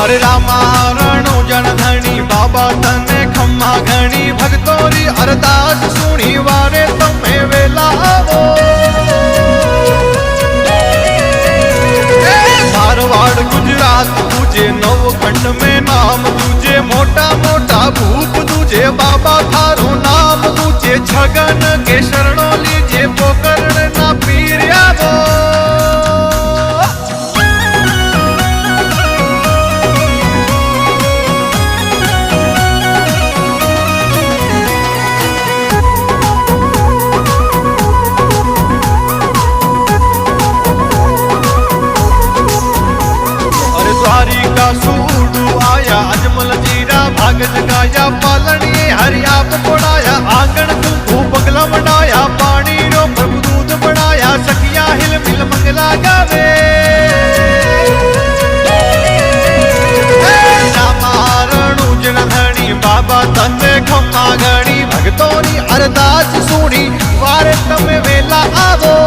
अरे रामारणो जनधनी बाबा तने खम्मा घणी भक्तोरी अरदास सुनी वारे तमे वेला आवो। मारवाड़ गुजरात तुझे नवखंड में नाम तुझे मोटा मोटा भूप तुझे बाबा थारो नाम तुझे छगन के शरणों लीजे पोकरण ना पीर आवो। सूडू आया अजमल जीरा भागत गाया पालनी हरिया पकोड़ाया आंगन तू बगला बनाया पानी रो प्रभु दूध बनाया सखिया हिल मिल मंगला गावे। रामारणु जनधनी बाबा तने खम्मा घणी भक्तोनी अरदास सुनी वारे तमे वेला आवो।